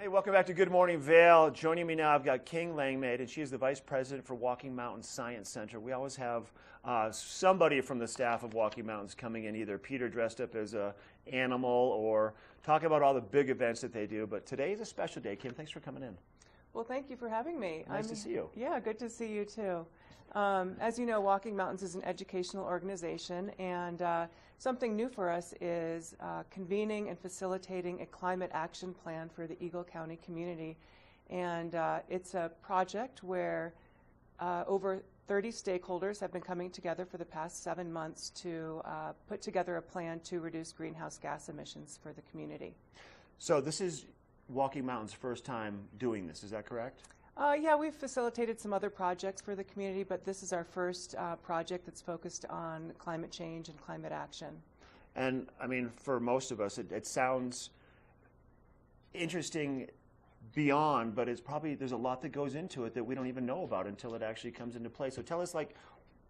Hey, welcome back to Good Morning Vail. Joining me now, I've got King Langmaid, and she is the Vice President for Walking Mountains Science Center. We always have somebody from the staff of Walking Mountains coming in, either Peter dressed up as an animal or talking about all the big events that they do. But today is a special day. Kim, thanks for coming in. Well, thank you for having me. Nice to see you. Yeah, good to see you too. As you know, Walking Mountains is an educational organization, and something new for us is convening and facilitating a climate action plan for the Eagle County community. And it's a project where over 30 stakeholders have been coming together for the past 7 months to put together a plan to reduce greenhouse gas emissions for the community. So this is Walking Mountains' first time doing this, is that correct? Yeah, we've facilitated some other projects for the community, but this is our first project that's focused on climate change and climate action. And I mean, for most of us, it sounds interesting beyond, but it's probably, there's a lot that goes into it that we don't even know about until it actually comes into play. So tell us, like,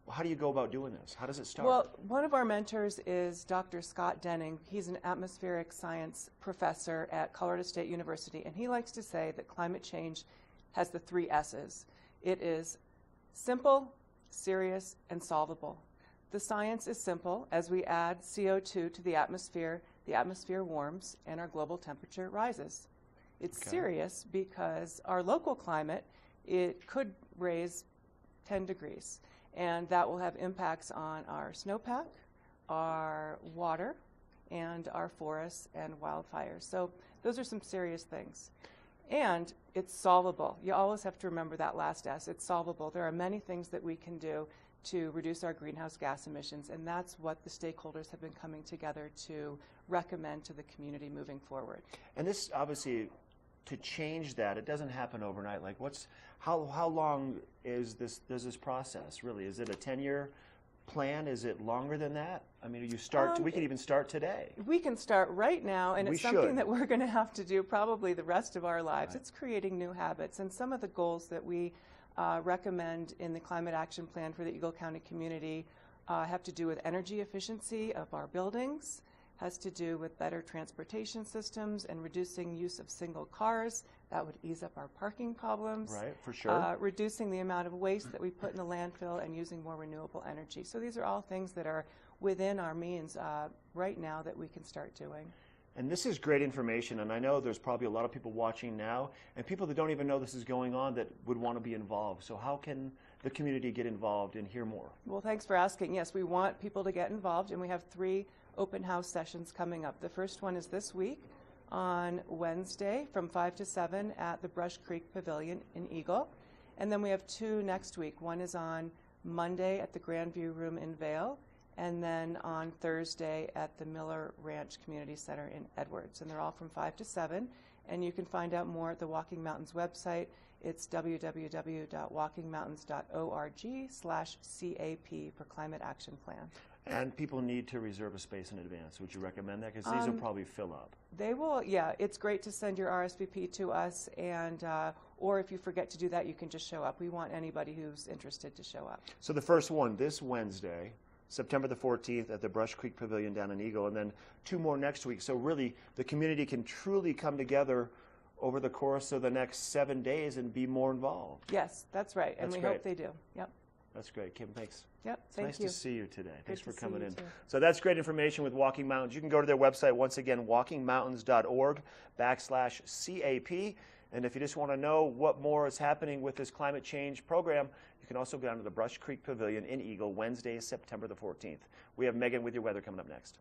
how do you go about doing this? How does it start? Well, one of our mentors is Dr. Scott Denning. He's an atmospheric science professor at Colorado State University, and he likes to say that climate change has the 3 S's. It is simple, serious, and solvable. The science is simple. As we add CO2 to the atmosphere warms and our global temperature rises. It's serious because our local climate, it could raise 10 degrees, and that will have impacts on our snowpack, our water, and our forests and wildfires. So those are some serious things. And it's solvable. You always have to remember that last S. It's solvable. There are many things that we can do to reduce our greenhouse gas emissions, and that's what the stakeholders have been coming together to recommend to the community moving forward. And this, obviously, to change that, it doesn't happen overnight. Like, how long does this process really? Is it a 10-year plan? Is it longer than that? I mean, we can even start today. We can start right now, and it's something that we're going to have to do probably the rest of our lives. Right. It's creating new habits, and some of the goals that we recommend in the Climate Action Plan for the Eagle County community have to do with energy efficiency of our buildings, has to do with better transportation systems and reducing use of single cars. That would ease up our parking problems. Right, for sure. Reducing the amount of waste that we put in the landfill and using more renewable energy. So these are all things that are within our means right now that we can start doing. And this is great information, and I know there's probably a lot of people watching now and people that don't even know this is going on that would want to be involved. So how can the community get involved and hear more? Well, thanks for asking. Yes, we want people to get involved, and we have 3 open house sessions coming up. The first one is this week on Wednesday from 5 to 7 at the Brush Creek Pavilion in Eagle. And then we have 2 next week. One is on Monday at the Grandview Room in Vail, and then on Thursday at the Miller Ranch Community Center in Edwards. And they're all from 5 to 7. And you can find out more at the Walking Mountains website. It's www.walkingmountains.org/CAP for Climate Action Plan. And people need to reserve a space in advance. Would you recommend that? Because these will probably fill up. They will, yeah. It's great to send your RSVP to us, and or if you forget to do that, you can just show up. We want anybody who's interested to show up. So the first one this Wednesday, September the 14th at the Brush Creek Pavilion down in Eagle, and then 2 more next week. So really, the community can truly come together over the course of the next 7 days and be more involved. Yes, that's right, and we hope they do. Yep. That's great. Kim, thanks. Yep, it's thank nice you. to see you today. Thanks for coming in. Too. So that's great information with Walking Mountains. You can go to their website, once again, walkingmountains.org/CAP. And if you just want to know what more is happening with this climate change program, you can also go down to the Brush Creek Pavilion in Eagle, Wednesday, September the 14th. We have Megan with your weather coming up next.